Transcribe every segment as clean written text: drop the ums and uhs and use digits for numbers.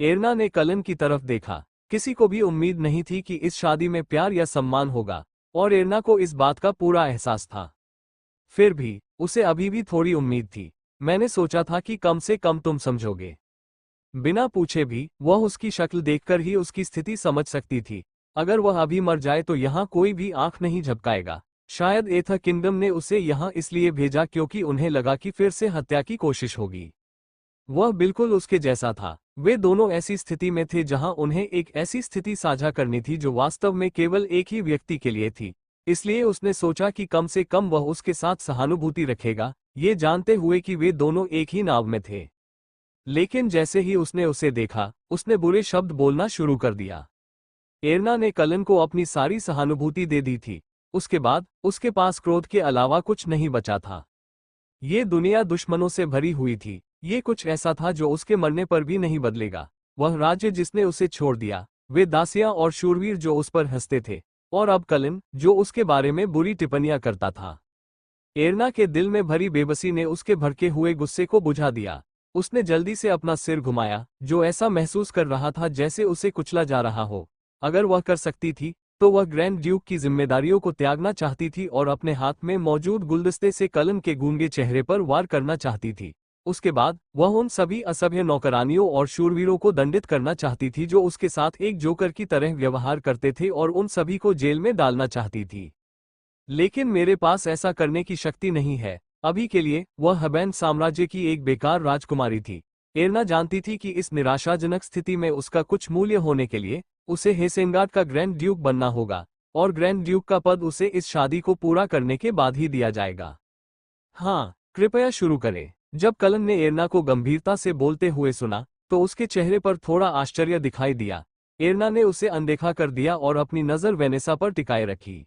एरना ने कलन की तरफ देखा। किसी को भी उम्मीद नहीं थी कि इस शादी में प्यार या सम्मान होगा, और एरना को इस बात का पूरा एहसास था। फिर भी उसे अभी भी थोड़ी उम्मीद थी। मैंने सोचा था कि कम से कम तुम समझोगे। बिना पूछे भी वह उसकी शक्ल देखकर ही उसकी स्थिति समझ सकती थी। अगर वह अभी मर जाए तो यहाँ कोई भी आंख नहीं झपकाएगा। शायद एथा किंगडम ने उसे यहाँ इसलिए भेजा क्योंकि उन्हें लगा कि फिर से हत्या की कोशिश होगी। वह बिल्कुल उसके जैसा था। वे दोनों ऐसी स्थिति में थे जहां उन्हें एक ऐसी स्थिति साझा करनी थी जो वास्तव में केवल एक ही व्यक्ति के लिए थी। इसलिए उसने सोचा कि कम से कम वह उसके साथ सहानुभूति रखेगा, ये जानते हुए कि वे दोनों एक ही नाव में थे। लेकिन जैसे ही उसने उसे देखा, उसने बुरे शब्द बोलना शुरू कर दिया। एरना ने कलन को अपनी सारी सहानुभूति दे दी थी। उसके बाद उसके पास क्रोध के अलावा कुछ नहीं बचा था। ये दुनिया दुश्मनों से भरी हुई थी। ये कुछ ऐसा था जो उसके मरने पर भी नहीं बदलेगा। वह राज्य जिसने उसे छोड़ दिया, वे दासियां और शूरवीर जो उस पर हंसते थे, और अब कलन जो उसके बारे में बुरी टिप्पणियां करता था। एरना के दिल में भरी बेबसी ने उसके भड़के हुए गुस्से को बुझा दिया। उसने जल्दी से अपना सिर घुमाया, जो ऐसा महसूस कर रहा था जैसे उसे कुचला जा रहा हो। अगर वह कर सकती थी तो वह ग्रैंड ड्यूक की जिम्मेदारियों को त्यागना चाहती थी और अपने हाथ में मौजूद गुलदस्ते से कलन के गूंगे चेहरे पर वार करना चाहती थी। उसके बाद वह उन सभी असभ्य नौकरानियों और शूरवीरों को दंडित करना चाहती थी जो उसके साथ एक जोकर की तरह व्यवहार करते थे, और उन सभी को जेल में डालना चाहती थी। लेकिन मेरे पास ऐसा करने की शक्ति नहीं है। अभी के लिए वह हबैन साम्राज्य की एक बेकार राजकुमारी थी। एरना जानती थी कि इस निराशाजनक स्थिति में उसका कुछ मूल्य होने के लिए उसे हेसेनगार्ड का ग्रैंड ड्यूक बनना होगा, और ग्रैंड ड्यूक का पद उसे इस शादी को पूरा करने के बाद ही दिया जाएगा। हाँ, कृपया शुरू करें। जब कलन ने एरना को गंभीरता से बोलते हुए सुना तो उसके चेहरे पर थोड़ा आश्चर्य दिखाई दिया। एरना ने उसे अनदेखा कर दिया और अपनी नज़र वेनेसा पर टिकाए रखी।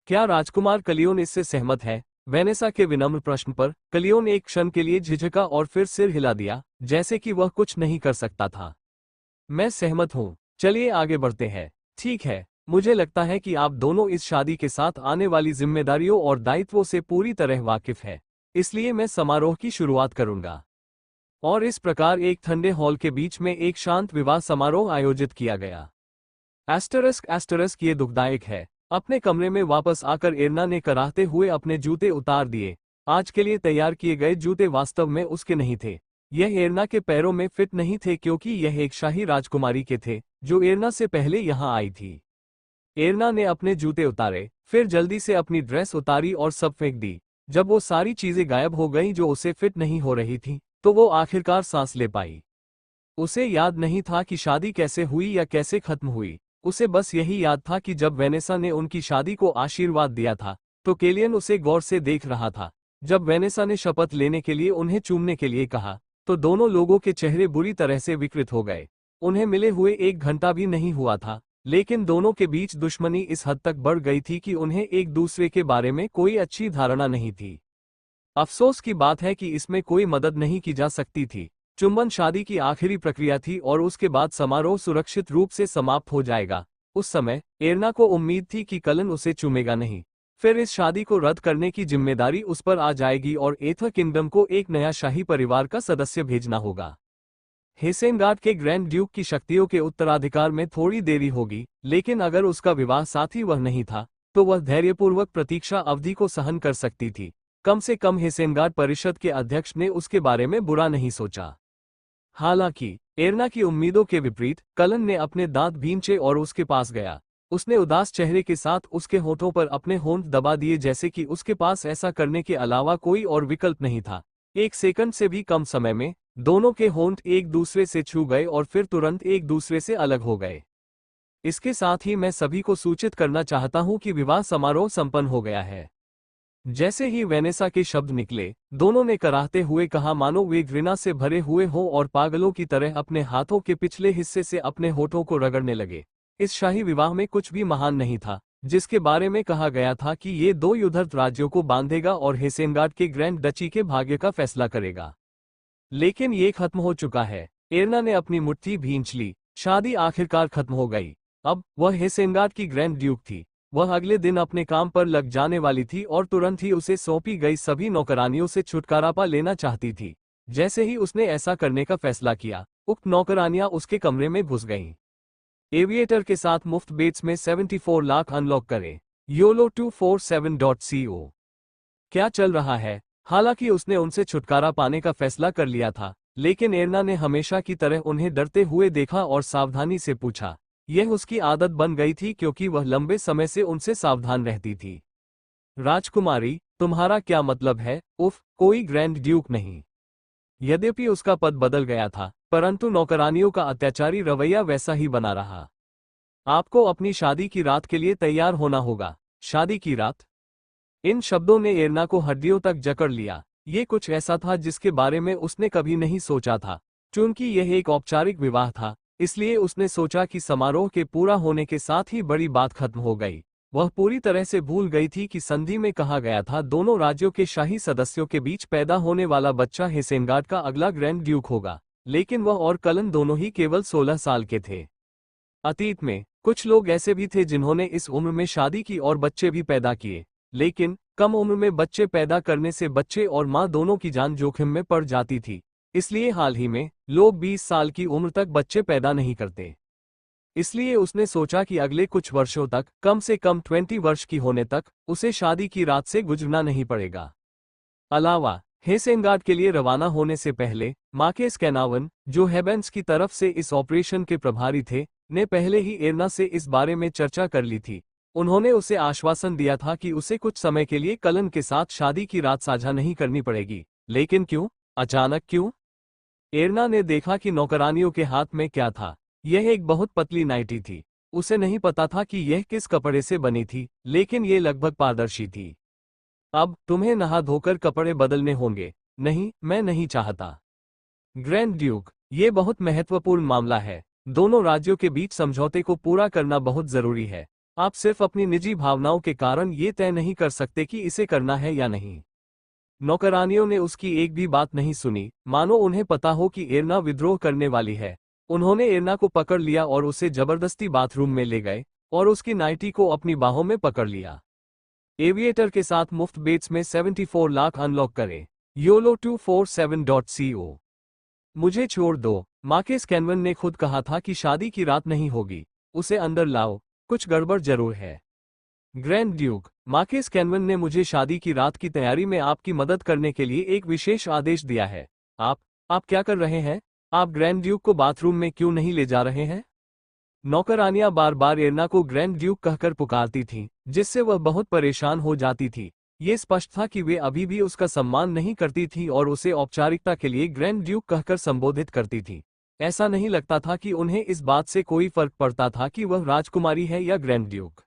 क्या राजकुमार कलियोन इससे सहमत है? वेनेसा के विनम्र प्रश्न पर कलियोन एक क्षण के लिए झिझका और फिर सिर हिला दिया, जैसे कि वह कुछ नहीं कर सकता था। मैं सहमत हूँ। चलिए आगे बढ़ते हैं। ठीक है, मुझे लगता है कि आप दोनों इस शादी के साथ आने वाली जिम्मेदारियों और दायित्वों से पूरी तरह वाकिफ है। इसलिए मैं समारोह की शुरुआत करूंगा। और इस प्रकार एक ठंडे हॉल के बीच में एक शांत विवाह समारोह आयोजित किया गया। **** ये दुखदायक है। अपने कमरे में वापस आकर एरना ने कराहते हुए अपने जूते उतार दिए। आज के लिए तैयार किए गए जूते वास्तव में उसके नहीं थे। यह एरना के पैरों में फिट नहीं थे क्योंकि यह एक शाही राजकुमारी के थे जो एरना से पहले यहाँ आई थी। एरना ने अपने जूते उतारे, फिर जल्दी से अपनी ड्रेस उतारी और सब फेंक दी। जब वो सारी चीजें गायब हो गईं जो उसे फिट नहीं हो रही थी, तो वो आखिरकार सांस ले पाई। उसे याद नहीं था कि शादी कैसे हुई या कैसे खत्म हुई। उसे बस यही याद था कि जब वेनेसा ने उनकी शादी को आशीर्वाद दिया था, तो केलियन उसे गौर से देख रहा था। जब वेनेसा ने शपथ लेने के लिए उन्हें चूमने के लिए कहा, तो दोनों लोगों के चेहरे बुरी तरह से विकृत हो गए। उन्हें मिले हुए 1 घंटा भी नहीं हुआ था, लेकिन दोनों के बीच दुश्मनी इस हद तक बढ़ गई थी कि उन्हें एक दूसरे के बारे में कोई अच्छी धारणा नहीं थी। अफसोस की बात है कि इसमें कोई मदद नहीं की जा सकती थी। चुंबन शादी की आखिरी प्रक्रिया थी और उसके बाद समारोह सुरक्षित रूप से समाप्त हो जाएगा। उस समय एरना को उम्मीद थी कि कलन उसे चूमेगा नहीं। फिर इस शादी को रद्द करने की जिम्मेदारी उस पर आ जाएगी और एथा किंगडम को एक नया शाही परिवार का सदस्य भेजना होगा। हेसेनगार्ड के ग्रैंड ड्यूक की शक्तियों के उत्तराधिकार में थोड़ी देरी होगी, लेकिन अगर उसका विवाह साथी वह नहीं था, तो वह धैर्यपूर्वक प्रतीक्षा अवधि को सहन कर सकती थी। कम से कम हेसेनगार्ड परिषद के अध्यक्ष ने उसके बारे में बुरा नहीं सोचा। हालांकि एरना की उम्मीदों के विपरीत कलन ने अपने दांत भींचे और उसके पास गया। उसने उदास चेहरे के साथ उसके होठों पर अपने होंठ दबा दिए, जैसे कि उसके पास ऐसा करने के अलावा कोई और विकल्प नहीं था। 1 सेकंड से भी कम समय में दोनों के होंठ एक दूसरे से छू गए और फिर तुरंत एक दूसरे से अलग हो गए। इसके साथ ही मैं सभी को सूचित करना चाहता हूं कि विवाह समारोह संपन्न हो गया है। जैसे ही वेनेसा के शब्द निकले, दोनों ने कराहते हुए कहा, मानो वे घृणा से भरे हुए हों और पागलों की तरह अपने हाथों के पिछले हिस्से से अपने होठों को रगड़ने लगे। इस शाही विवाह में कुछ भी महान नहीं था, जिसके बारे में कहा गया था कि ये 2 युद्धरत राज्यों को बांधेगा और हेसेनगार्ड के ग्रैंड डची के भाग्य का फैसला करेगा। लेकिन ये खत्म हो चुका है। एरना ने अपनी मुट्ठी भींच ली। शादी आखिरकार खत्म हो गई। अब वह हेसेनगार्ड की ग्रैंड ड्यूक थी। वह अगले दिन अपने काम पर लग जाने वाली थी और तुरंत ही उसे सौंपी गई सभी नौकरानियों से छुटकारा पा लेना चाहती थी। जैसे ही उसने ऐसा करने का फैसला किया, उक्त नौकरानियां उसके कमरे में घुस गईं। एविएटर के साथ मुफ्त बेट्स में 74 लाख अनलॉक करें। YOLO247.co। क्या चल रहा है? हालांकि उसने उनसे छुटकारा पाने का फैसला कर लिया था, लेकिन एरना ने हमेशा की तरह उन्हें डरते हुए देखा और सावधानी से पूछा। यह उसकी आदत बन गई थी क्योंकि वह लंबे समय से उनसे सावधान रहती थी। राजकुमारी, तुम्हारा क्या मतलब है? उफ, कोई ग्रैंड ड्यूक नहीं। यद्यपि उसका पद बदल गया था, परंतु नौकरानियों का अत्याचारी रवैया वैसा ही बना रहा। आपको अपनी शादी की रात के लिए तैयार होना होगा। शादी की रात? इन शब्दों ने एरना को हड्डियों तक जकड़ लिया। ये कुछ ऐसा था जिसके बारे में उसने कभी नहीं सोचा था। चूंकि यह एक औपचारिक विवाह था, इसलिए उसने सोचा कि समारोह के पूरा होने के साथ ही बड़ी बात खत्म हो गई। वह पूरी तरह से भूल गई थी कि संधि में कहा गया था दोनों राज्यों के शाही सदस्यों के बीच पैदा होने वाला बच्चा हेसेनगार्ड का अगला ग्रैंड ड्यूक होगा, लेकिन वह और कलन दोनों ही केवल 16 साल के थे। अतीत में कुछ लोग ऐसे भी थे जिन्होंने इस उम्र में शादी की और बच्चे भी पैदा किए, लेकिन कम उम्र में बच्चे पैदा करने से बच्चे और मां दोनों की जान जोखिम में पड़ जाती थी। इसलिए हाल ही में लोग 20 साल की उम्र तक बच्चे पैदा नहीं करते। इसलिए उसने सोचा कि अगले कुछ वर्षों तक, कम से कम 20 वर्ष की होने तक, उसे शादी की रात से गुजरना नहीं पड़ेगा। अलावा हेसेनगार्ड के लिए रवाना होने से पहले मार्केस कैनावन, जो हेबेंस की तरफ से इस ऑपरेशन के प्रभारी थे, ने पहले ही एरना से इस बारे में चर्चा कर ली थी। उन्होंने उसे आश्वासन दिया था कि उसे कुछ समय के लिए कलन के साथ शादी की रात साझा नहीं करनी पड़ेगी। लेकिन क्यों? अचानक क्यों? एरना ने देखा कि नौकरानियों के हाथ में क्या था। यह एक बहुत पतली नाइटी थी। उसे नहीं पता था कि यह किस कपड़े से बनी थी, लेकिन यह लगभग पारदर्शी थी। अब तुम्हें नहा धोकर कपड़े बदलने होंगे। नहीं, मैं नहीं चाहता। ग्रैंड ड्यूक, ये बहुत महत्वपूर्ण मामला है। दोनों राज्यों के बीच समझौते को पूरा करना बहुत जरूरी है। आप सिर्फ अपनी निजी भावनाओं के कारण ये तय नहीं कर सकते कि इसे करना है या नहीं। नौकरानियों ने उसकी एक भी बात नहीं सुनी, मानो उन्हें पता हो कि एरना विद्रोह करने वाली है। उन्होंने एरना को पकड़ लिया और उसे जबरदस्ती बाथरूम में ले गए और उसकी नाइटी को अपनी बाहों में पकड़ लिया। एविएटर के साथ मुफ्त बेट्स में 74 लाख अनलॉक करें। YOLO247.co। मुझे छोड़ दो। मार्केस कैनवन ने खुद कहा था कि शादी की रात नहीं होगी। उसे अंदर लाओ, कुछ गड़बड़ जरूर है। ग्रैंड ड्यूक, मार्केस कैनवन ने मुझे शादी की रात की तैयारी में आपकी मदद करने के लिए एक विशेष आदेश दिया है। आप क्या कर रहे हैं? आप ग्रैंड ड्यूक को बाथरूम में क्यों नहीं ले जा रहे हैं? नौकरानियां बार बार एरना को ग्रैंड ड्यूक कहकर पुकारती थीं, जिससे वह बहुत परेशान हो जाती थी। ये स्पष्ट था कि वे अभी भी उसका सम्मान नहीं करती थीं और उसे औपचारिकता के लिए ग्रैंड ड्यूक कहकर संबोधित करती थीं। ऐसा नहीं लगता था कि उन्हें इस बात से कोई फर्क पड़ता था कि वह राजकुमारी है या ग्रैंड ड्यूक।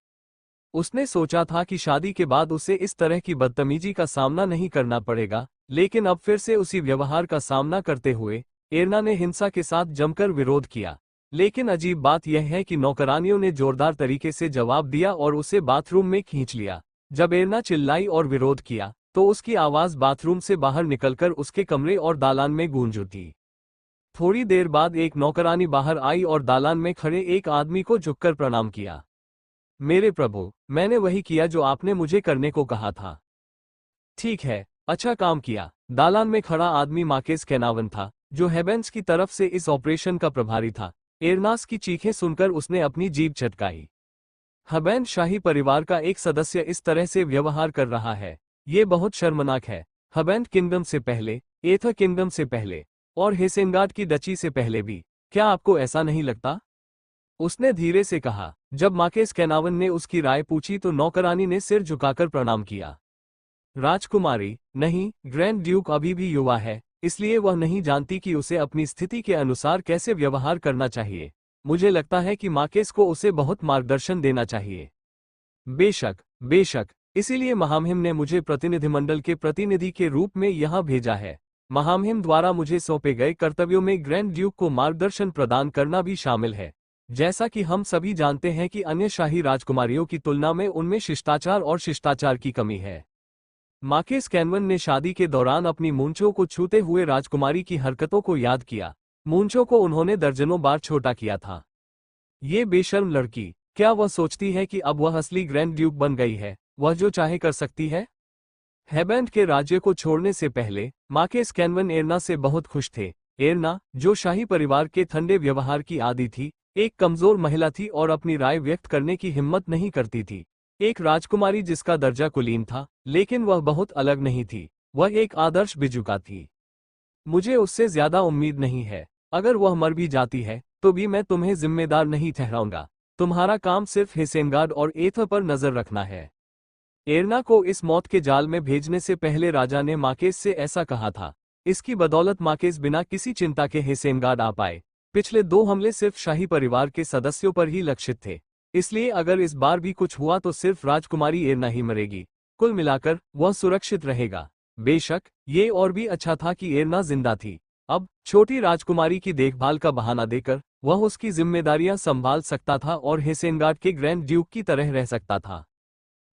उसने सोचा था कि शादी के बाद उसे इस तरह की बदतमीजी का सामना नहीं करना पड़ेगा, लेकिन अब फिर से उसी व्यवहार का सामना करते हुए एरना ने हिंसा के साथ जमकर विरोध किया। लेकिन अजीब बात यह है कि नौकरानियों ने जोरदार तरीके से जवाब दिया और उसे बाथरूम में खींच लिया। जब एरना चिल्लाई और विरोध किया, तो उसकी आवाज बाथरूम से बाहर निकलकर उसके कमरे और दालान में गूंज उठी। थोड़ी देर बाद एक नौकरानी बाहर आई और दालान में खड़े एक आदमी को झुककर प्रणाम किया। मेरे प्रभु, मैंने वही किया जो आपने मुझे करने को कहा था। ठीक है, अच्छा काम किया। दालान में खड़ा आदमी मार्केस कैनावन था, जो हेबेंस की तरफ से इस ऑपरेशन का प्रभारी था। एरनास की चीखें सुनकर उसने अपनी जीभ चटकाई। हेबेंस शाही परिवार का एक सदस्य इस तरह से व्यवहार कर रहा है, ये बहुत शर्मनाक है। हेबेंस किंगडम से पहले, एथर किंगडम से पहले और हेसेनगार्ड की डची से पहले भी। क्या आपको ऐसा नहीं लगता? उसने धीरे से कहा। जब मार्केस कैनावन ने उसकी राय पूछी तो नौकरानी ने सिर झुकाकर प्रणाम किया। राजकुमारी, नहीं, ग्रैंड ड्यूक अभी भी युवा है, इसलिए वह नहीं जानती कि उसे अपनी स्थिति के अनुसार कैसे व्यवहार करना चाहिए। मुझे लगता है कि मार्केस को उसे बहुत मार्गदर्शन देना चाहिए। बेशक, बेशक, इसीलिए महामहिम ने मुझे प्रतिनिधिमंडल के प्रतिनिधि के रूप में यहाँ भेजा है। महामहिम द्वारा मुझे सौंपे गए कर्तव्यों में ग्रैंड ड्यूक को मार्गदर्शन प्रदान करना भी शामिल है। जैसा कि हम सभी जानते हैं कि अन्य शाही राजकुमारियों की तुलना में उनमें शिष्टाचार और शिष्टाचार की कमी है। मार्केस कैनवन ने शादी के दौरान अपनी मूंछों को छूते हुए राजकुमारी की हरकतों को याद किया। मूंछों को उन्होंने दर्जनों बार छोटा किया था। ये बेशर्म लड़की, क्या वह सोचती है कि अब वह असली ग्रैंड ड्यूक बन गई है, वह जो चाहे कर सकती है? हेबेंट के राज्य को छोड़ने से पहले मार्केस कैनवन एरना से बहुत खुश थे। एरना, जो शाही परिवार के ठंडे व्यवहार की आदी थी, एक कमजोर महिला थी और अपनी राय व्यक्त करने की हिम्मत नहीं करती थी। एक राजकुमारी जिसका दर्जा कुलीन था, लेकिन वह बहुत अलग नहीं थी, वह एक आदर्श बिजुका थी। मुझे उससे ज्यादा उम्मीद नहीं है। अगर वह मर भी जाती है, तो भी मैं तुम्हें जिम्मेदार नहीं ठहराऊंगा। तुम्हारा काम सिर्फ हिसेनगार्ड और एथर पर नजर रखना है। एरना को इस मौत के जाल में भेजने से पहले राजा ने माकेस से ऐसा कहा था। इसकी बदौलत माकेस बिना किसी चिंता के हिसेनगार्ड आ पाए। पिछले 2 हमले सिर्फ शाही परिवार के सदस्यों पर ही लक्षित थे, इसलिए अगर इस बार भी कुछ हुआ तो सिर्फ राजकुमारी एरना ही मरेगी। कुल मिलाकर वह सुरक्षित रहेगा। बेशक ये और भी अच्छा था कि एरना जिंदा थी। अब छोटी राजकुमारी की देखभाल का बहाना देकर वह उसकी जिम्मेदारियां संभाल सकता था और हिसेनगार्ड के ग्रैंड ड्यूक की तरह रह सकता था।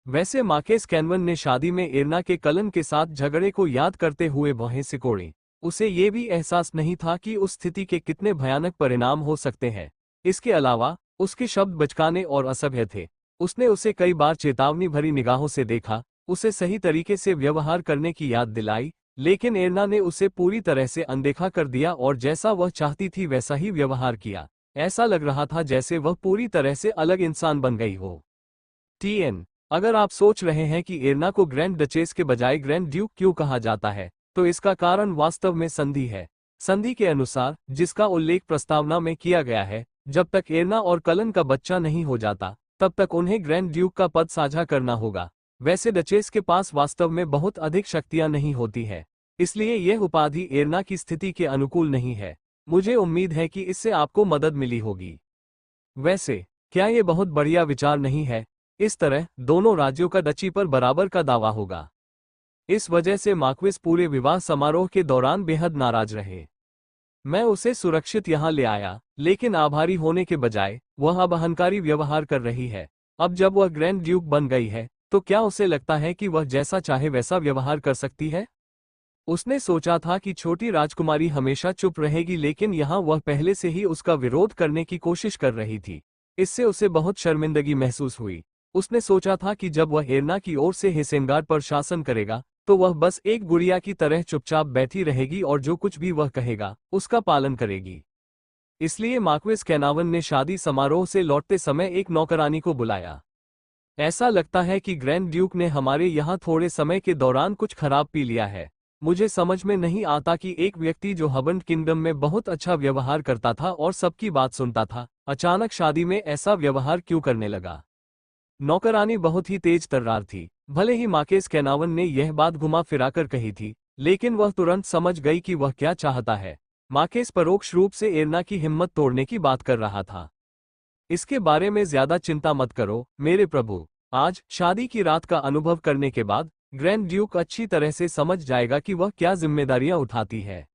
वैसे मार्केस कैनवन ने शादी में एरना के कलन के साथ झगड़े को याद करते हुए भौहें सिकोड़ी। उसे ये भी एहसास नहीं था कि उस स्थिति के कितने भयानक परिणाम हो सकते हैं। इसके अलावा उसके शब्द बचकाने और असभ्य थे। उसने उसे कई बार चेतावनी भरी निगाहों से देखा, उसे सही तरीके से व्यवहार करने की याद दिलाई, लेकिन एरना ने उसे पूरी तरह से अनदेखा कर दिया और जैसा वह चाहती थी वैसा ही व्यवहार किया। ऐसा लग रहा था जैसे वह पूरी तरह से अलग इंसान बन गई हो। टीएन, अगर आप सोच रहे हैं कि एरना को ग्रैंड डचेस के बजाय ग्रैंड ड्यूक क्यों कहा जाता है, तो इसका कारण वास्तव में संधि है। संधि के अनुसार, जिसका उल्लेख प्रस्तावना में किया गया है, जब तक एरना और कलन का बच्चा नहीं हो जाता, तब तक उन्हें ग्रैंड ड्यूक का पद साझा करना होगा। वैसे डचेस के पास वास्तव में बहुत अधिक शक्तियां नहीं होती है, इसलिए यह उपाधि एरना की स्थिति के अनुकूल नहीं है। मुझे उम्मीद है कि इससे आपको मदद मिली होगी। वैसे क्या ये बहुत बढ़िया विचार नहीं है? इस तरह दोनों राज्यों का डची पर बराबर का दावा होगा। इस वजह से मार्क्विस पूरे विवाह समारोह के दौरान बेहद नाराज रहे। मैं उसे सुरक्षित यहाँ ले आया, लेकिन आभारी होने के बजाय वह अब अहंकारी व्यवहार कर रही है। अब जब वह ग्रैंड ड्यूक बन गई है, तो क्या उसे लगता है कि वह जैसा चाहे वैसा व्यवहार कर सकती है? उसने सोचा था कि छोटी राजकुमारी हमेशा चुप रहेगी, लेकिन यहाँ वह पहले से ही उसका विरोध करने की कोशिश कर रही थी। इससे उसे बहुत शर्मिंदगी महसूस हुई। उसने सोचा था कि जब वह एरना की ओर से हिसेनगार्ड पर शासन करेगा, तो वह बस एक गुड़िया की तरह चुपचाप बैठी रहेगी और जो कुछ भी वह कहेगा, उसका पालन करेगी। इसलिए मार्क्विस कैनावन ने शादी समारोह से लौटते समय एक नौकरानी को बुलाया। ऐसा लगता है कि ग्रैंड ड्यूक ने हमारे यहाँ थोड़े समय के दौरान कुछ खराब पी लिया है। मुझे समझ में नहीं आता कि एक व्यक्ति जो हबंड किंगडम में बहुत अच्छा व्यवहार करता था और सबकी बात सुनता था, अचानक शादी में ऐसा व्यवहार क्यों करने लगा। नौकरानी बहुत ही तेज तर्रार थी। भले ही मार्केस कैनावन ने यह बात घुमा फिराकर कही थी, लेकिन वह तुरंत समझ गई कि वह क्या चाहता है। मार्केस परोक्ष रूप से एरना की हिम्मत तोड़ने की बात कर रहा था। इसके बारे में ज्यादा चिंता मत करो मेरे प्रभु। आज शादी की रात का अनुभव करने के बाद ग्रैंड ड्यूक अच्छी तरह से समझ जाएगा कि वह क्या जिम्मेदारियां उठाती है।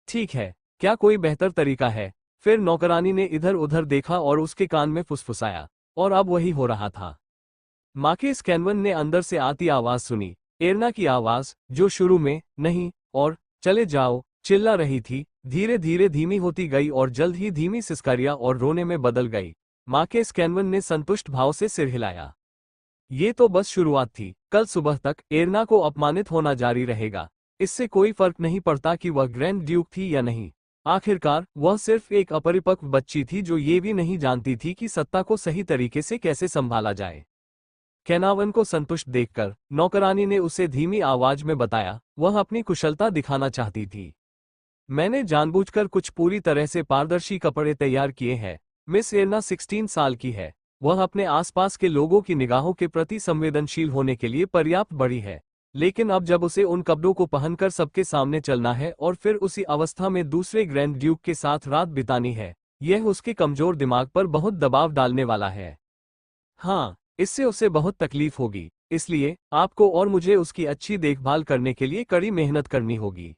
ठीक है, क्या कोई बेहतर तरीका है? फिर नौकरानी ने इधर उधर देखा और उसके कान में फुसफुसाया, और अब वही हो रहा था। मार्केस कैनवन ने अंदर से आती आवाज सुनी। एरना की आवाज, जो शुरू में नहीं और चले जाओ चिल्ला रही थी, धीरे धीरे धीमी होती गई और जल्द ही धीमी सिसकारियां और रोने में बदल गई। मार्केस कैनवन ने संतुष्ट भाव से सिर हिलाया। ये तो बस शुरुआत थी। कल सुबह तक एरना को अपमानित होना जारी रहेगा। इससे कोई फर्क नहीं पड़ता कि वह ग्रैंड ड्यूक थी या नहीं। आखिरकार वह सिर्फ एक अपरिपक्व बच्ची थी जो ये भी नहीं जानती थी कि सत्ता को सही तरीके से कैसे संभाला जाए। कैनावन को संतुष्ट देखकर नौकरानी ने उसे धीमी आवाज में बताया, वह अपनी कुशलता दिखाना चाहती थी। मैंने जानबूझकर कुछ पूरी तरह से पारदर्शी कपड़े तैयार किए हैं। मिस एरना 16 साल की है। वह अपने आसपास के लोगों की निगाहों के प्रति संवेदनशील होने के लिए पर्याप्त बड़ी है, लेकिन अब जब उसे उन कपड़ों को पहनकर सबके सामने चलना है और फिर उसी अवस्था में दूसरे ग्रैंड ड्यूक के साथ रात बितानी है, यह उसके कमजोर दिमाग पर बहुत दबाव डालने वाला है। हाँ, इससे उसे बहुत तकलीफ होगी, इसलिए आपको और मुझे उसकी अच्छी देखभाल करने के लिए कड़ी मेहनत करनी होगी।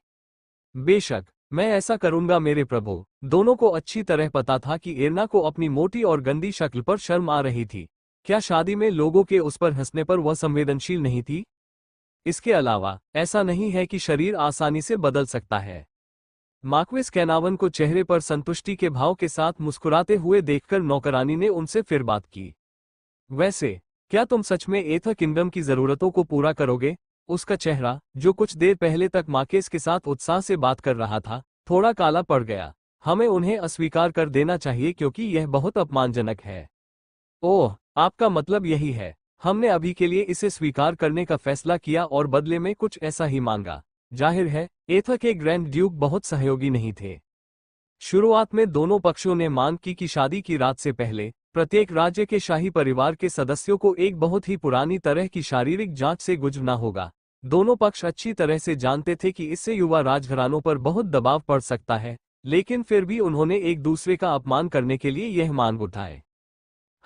बेशक मैं ऐसा करूंगा मेरे प्रभु। दोनों को अच्छी तरह पता था कि एरना को अपनी मोटी और गंदी शक्ल पर शर्म आ रही थी। क्या शादी में लोगों के उस पर हंसने पर वह संवेदनशील नहीं थी? इसके अलावा ऐसा नहीं है कि शरीर आसानी से बदल सकता है। मार्क्विस कैनावन को चेहरे पर संतुष्टि के भाव के साथ मुस्कुराते हुए देखकर नौकरानी ने उनसे फिर बात की। वैसे क्या तुम सच में एथर किंगडम की जरूरतों को पूरा करोगे? उसका चेहरा, जो कुछ देर पहले तक मार्केस के साथ उत्साह से बात कर रहा था, थोड़ा काला पड़ गया। हमें उन्हें अस्वीकार कर देना चाहिए क्योंकि यह बहुत अपमानजनक है। ओह, आपका मतलब यही है। हमने अभी के लिए इसे स्वीकार करने का फैसला किया और बदले में कुछ ऐसा ही मांगा। जाहिर है, एथा के ग्रैंड ड्यूक बहुत सहयोगी नहीं थे। शुरुआत में दोनों पक्षों ने मांग की कि शादी की रात से पहले प्रत्येक राज्य के शाही परिवार के सदस्यों को एक बहुत ही पुरानी तरह की शारीरिक जांच से गुजरना होगा। दोनों पक्ष अच्छी तरह से जानते थे कि इससे युवा राजघरानों पर बहुत दबाव पड़ सकता है, लेकिन फिर भी उन्होंने एक दूसरे का अपमान करने के लिए यह मांग उठाए।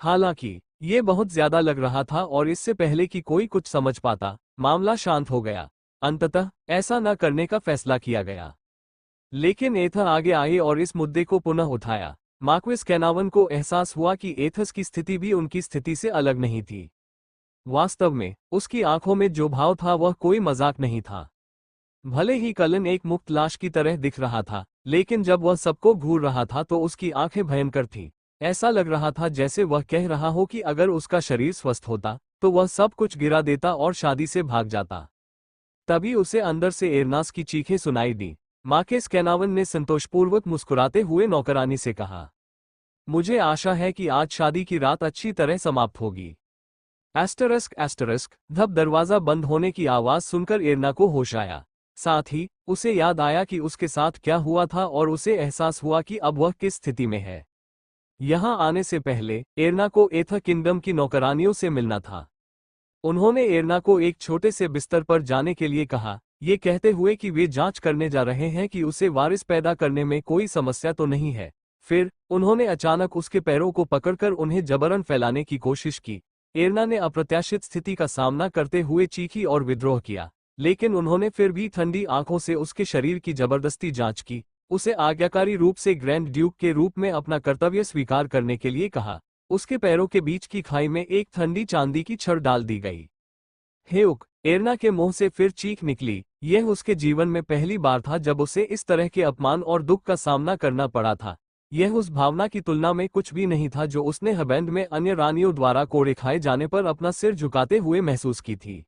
हालांकि ये बहुत ज्यादा लग रहा था और इससे पहले कि कोई कुछ समझ पाता, मामला शांत हो गया। अंततः ऐसा न करने का फैसला किया गया। लेकिन एथा आगे आए और इस मुद्दे को पुनः उठाया। मार्क्विस कैनावन को एहसास हुआ कि एथस की स्थिति भी उनकी स्थिति से अलग नहीं थी। वास्तव में उसकी आंखों में जो भाव था वह कोई मजाक नहीं था। भले ही कलन एक मुक्त लाश की तरह दिख रहा था, लेकिन जब वह सबको घूर रहा था तो उसकी आंखें भयंकर थीं। ऐसा लग रहा था जैसे वह कह रहा हो कि अगर उसका शरीर स्वस्थ होता तो वह सब कुछ गिरा देता और शादी से भाग जाता। तभी उसे अंदर से एरनास की चीखें सुनाई दी। मार्क्विस कैनावन ने संतोषपूर्वक मुस्कुराते हुए नौकरानी से कहा, मुझे आशा है कि आज शादी की रात अच्छी तरह समाप्त होगी। ***, धब दरवाजा बंद होने की आवाज सुनकर एरना को होश आया। साथ ही उसे याद आया कि उसके साथ क्या हुआ था और उसे एहसास हुआ कि अब वह किस स्थिति में है। यहां आने से पहले एरना को एथा किंगडम की नौकरानियों से मिलना था। उन्होंने एरना को एक छोटे से बिस्तर पर जाने के लिए कहा, ये कहते हुए कि वे जांच करने जा रहे हैं कि उसे वारिस पैदा करने में कोई समस्या तो नहीं है। फिर उन्होंने अचानक उसके पैरों को पकड़कर उन्हें जबरन फैलाने की कोशिश की। एरना ने अप्रत्याशित स्थिति का सामना करते हुए चीखी और विद्रोह किया, लेकिन उन्होंने फिर भी ठंडी आंखों से उसके शरीर की जबरदस्ती जांच की, उसे आज्ञाकारी रूप से ग्रैंड ड्यूक के रूप में अपना कर्तव्य स्वीकार करने के लिए कहा। उसके पैरों के बीच की खाई में एक ठंडी चांदी की छड़ डाल दी गई। हेउक, एरना के मुंह से फिर चीख निकली। यह उसके जीवन में पहली बार था जब उसे इस तरह के अपमान और दुख का सामना करना पड़ा था। यह उस भावना की तुलना में कुछ भी नहीं था जो उसने हबैंड में अन्य रानियों द्वारा कोड़े खाए जाने पर अपना सिर झुकाते हुए महसूस की थी।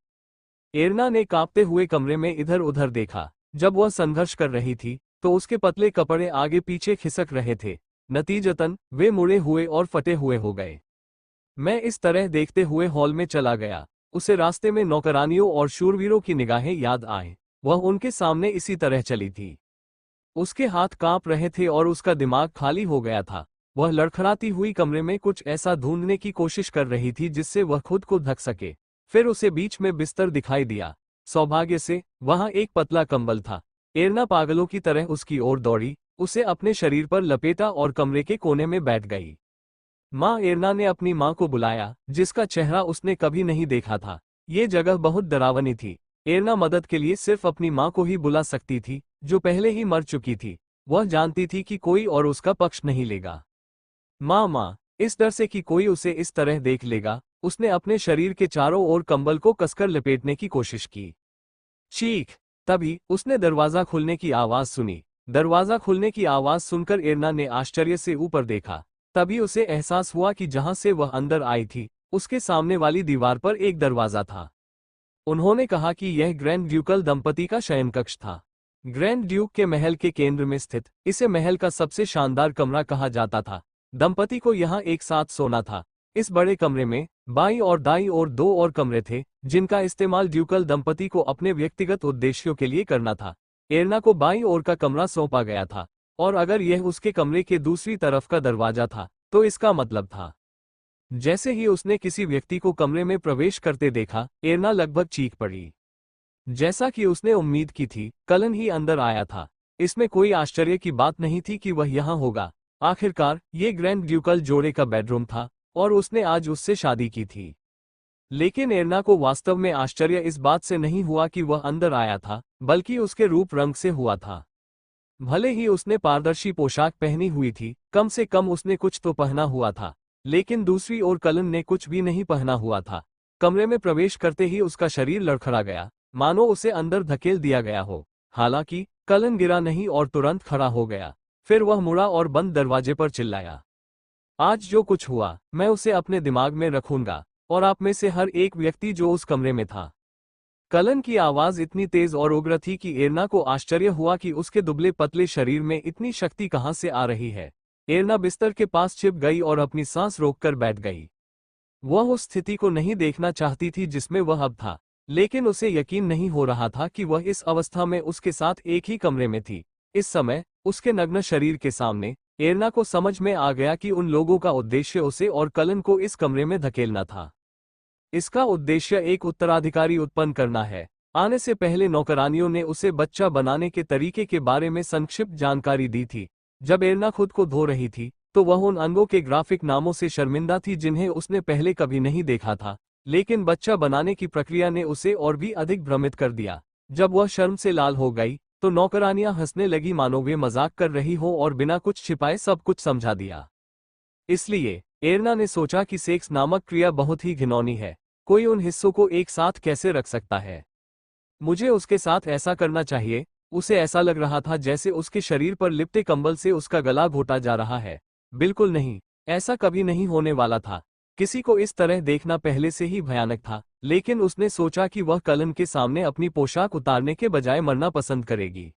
एरना ने कांपते हुए कमरे में इधर उधर देखा। जब वह संघर्ष कर रही थी तो उसके पतले कपड़े आगे पीछे खिसक रहे थे। नतीजतन वे मुड़े हुए और फटे हुए हो गए। मैं इस तरह देखते हुए हॉल में चला गया। उसे रास्ते में नौकरानियों और शूरवीरों की निगाहें याद आए। वह उनके सामने इसी तरह चली थी। उसके हाथ कांप रहे थे और उसका दिमाग खाली हो गया था। वह लड़खड़ाती हुई कमरे में कुछ ऐसा ढूंढने की कोशिश कर रही थी जिससे वह खुद को ढक सके। फिर उसे बीच में बिस्तर दिखाई दिया। सौभाग्य से वहां एक पतला कंबल था। एरना पागलों की तरह उसकी ओर दौड़ी, उसे अपने शरीर पर लपेटा और कमरे के कोने में बैठ गई। माँ एरना ने अपनी माँ को बुलाया, जिसका चेहरा उसने कभी नहीं देखा था। ये जगह बहुत डरावनी थी। एरना मदद के लिए सिर्फ अपनी माँ को ही बुला सकती थी, जो पहले ही मर चुकी थी। वह जानती थी कि कोई और उसका पक्ष नहीं लेगा। माँ, इस डर से कि कोई उसे इस तरह देख लेगा, उसने अपने शरीर के चारों ओर कंबल को कसकर लपेटने की कोशिश की। चीख! तभी उसने दरवाजा खुलने की आवाज सुनी। दरवाजा खुलने की आवाज सुनकर एरना ने आश्चर्य से ऊपर देखा। तभी उसे एहसास हुआ कि जहां से वह अंदर आई थी, उसके सामने वाली दीवार पर एक दरवाजा था। उन्होंने कहा कि यह ग्रैंड ड्यूकल दंपति का शयनकक्ष था। ग्रैंड ड्यूक के महल के केंद्र में स्थित इसे महल का सबसे शानदार कमरा कहा जाता था। दंपति को यहाँ एक साथ सोना था। इस बड़े कमरे में बाईं और दाईं ओर दो और कमरे थे, जिनका इस्तेमाल ड्यूकल दंपति को अपने व्यक्तिगत उद्देश्यों के लिए करना था। एरना को बाईं ओर का कमरा सौंपा गया था, और अगर यह उसके कमरे के दूसरी तरफ का दरवाजा था, तो इसका मतलब था। जैसे ही उसने किसी व्यक्ति को कमरे में प्रवेश करते देखा, एरना लगभग चीख पड़ी। जैसा कि उसने उम्मीद की थी, कलन ही अंदर आया था। इसमें कोई आश्चर्य की बात नहीं थी कि वह यहाँ होगा। आखिरकार ये ग्रैंड ड्यूकल जोड़े का बेडरूम था, और उसने आज उससे शादी की थी। लेकिन एरना को वास्तव में आश्चर्य इस बात से नहीं हुआ कि वह अंदर आया था, बल्कि उसके रूप रंग से हुआ था। भले ही उसने पारदर्शी पोशाक पहनी हुई थी, कम से कम उसने कुछ तो पहना हुआ था। लेकिन दूसरी ओर कलन ने कुछ भी नहीं पहना हुआ था। कमरे में प्रवेश करते ही उसका शरीर लड़खड़ा गया, मानो उसे अंदर धकेल दिया गया हो। हालांकि कलन गिरा नहीं और तुरंत खड़ा हो गया। फिर वह मुड़ा और बंद दरवाजे पर चिल्लाया, आज जो कुछ हुआ, मैं उसे अपने दिमाग में रखूंगा, और आप में से हर एक व्यक्ति जो उस कमरे में था। कलन की आवाज इतनी तेज और उग्र थी कि एरना को आश्चर्य हुआ कि उसके दुबले पतले शरीर में इतनी शक्ति कहां से आ रही है। एरना बिस्तर के पास छिप गई और अपनी सांस रोककर बैठ गई। वह उस स्थिति को नहीं देखना चाहती थी जिसमें वह अब था, लेकिन उसे यकीन नहीं हो रहा था कि वह इस अवस्था में उसके साथ एक ही कमरे में थी। इस समय उसके नग्न शरीर के सामने एरना को समझ में आ गया कि उन लोगों का उद्देश्य उसे और कलन को इस कमरे में धकेलना था। इसका उद्देश्य एक उत्तराधिकारी उत्पन्न करना है। आने से पहले नौकरानियों ने उसे बच्चा बनाने के तरीके के बारे में संक्षिप्त जानकारी दी थी। जब एरना खुद को धो रही थी तो वह उन अंगों के ग्राफिक नामों से शर्मिंदा थी जिन्हें उसने पहले कभी नहीं देखा था, लेकिन बच्चा बनाने की प्रक्रिया ने उसे और भी अधिक भ्रमित कर दिया। जब वह शर्म से लाल हो गई तो नौकरानियां हंसने लगी मानो वे मजाक कर रही हो और बिना कुछ छिपाए सब कुछ समझा दिया। इसलिए एरना ने सोचा कि सेक्स नामक क्रिया बहुत ही घिनौनी है। कोई उन हिस्सों को एक साथ कैसे रख सकता है? मुझे उसके साथ ऐसा करना चाहिए। उसे ऐसा लग रहा था जैसे उसके शरीर पर लिपटे कंबल से उसका गला घोटा जा रहा है। बिल्कुल नहीं, ऐसा कभी नहीं होने वाला था। किसी को इस तरह देखना पहले से ही भयानक था, लेकिन उसने सोचा कि वह कलन के सामने अपनी पोशाक उतारने के बजाय मरना पसंद करेगी।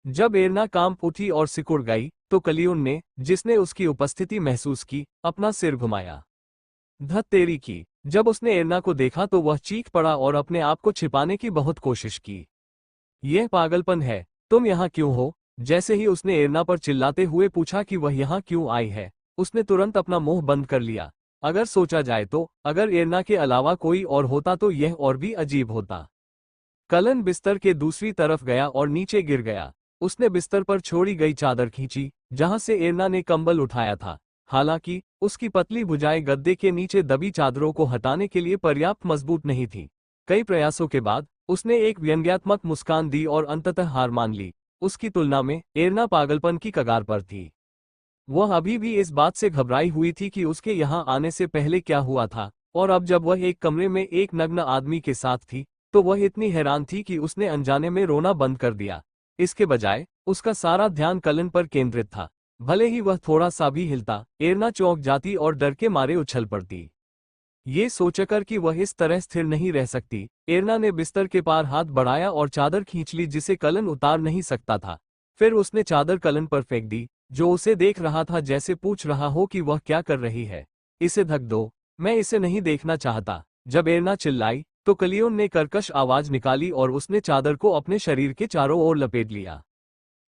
जब एरना कांप उठी और सिकुड़ गई तो कलियुन ने, जिसने उसकी उपस्थिति महसूस की, अपना सिर घुमाया। धत तेरी की! जब उसने एरना को देखा तो वह चीख पड़ा और अपने आप को छिपाने की बहुत कोशिश की। यह पागलपन है, तुम यहाँ क्यों हो? जैसे ही उसने एरना पर चिल्लाते हुए पूछा कि वह यहाँ क्यों आई है, उसने तुरंत अपना मुंह बंद कर लिया। अगर सोचा जाए तो अगर एरना के अलावा कोई और होता तो यह और भी अजीब होता। कलन बिस्तर के दूसरी तरफ गया और नीचे गिर गया। उसने बिस्तर पर छोड़ी गई चादर खींची जहां से एरना ने कंबल उठाया था। हालांकि उसकी पतली भुजाएं गद्दे के नीचे दबी चादरों को हटाने के लिए पर्याप्त मजबूत नहीं थीं। कई प्रयासों के बाद उसने एक व्यंग्यात्मक मुस्कान दी और अंततः हार मान ली। उसकी तुलना में एरना पागलपन की कगार पर थी। वह अभी भी इस बात से घबराई हुई थी कि उसके यहाँ आने से पहले क्या हुआ था, और अब जब वह एक कमरे में एक नग्न आदमी के साथ थी तो वह इतनी हैरान थी कि उसने अनजाने में रोना बंद कर दिया। इसके बजाय उसका सारा ध्यान कलन पर केंद्रित था। भले ही वह थोड़ा सा भी हिलता, एरना चौंक जाती और डर के मारे उछल पड़ती। ये सोचकर कि वह इस तरह स्थिर नहीं रह सकती, एरना ने बिस्तर के पार हाथ बढ़ाया और चादर खींच ली जिसे कलन उतार नहीं सकता था। फिर उसने चादर कलन पर फेंक दी, जो उसे देख रहा था जैसे पूछ रहा हो कि वह क्या कर रही है। इसे ढक दो, मैं इसे नहीं देखना चाहता। जब एरना चिल्लाई तो कलियोन ने कर्कश आवाज निकाली और उसने चादर को अपने शरीर के चारों ओर लपेट लिया।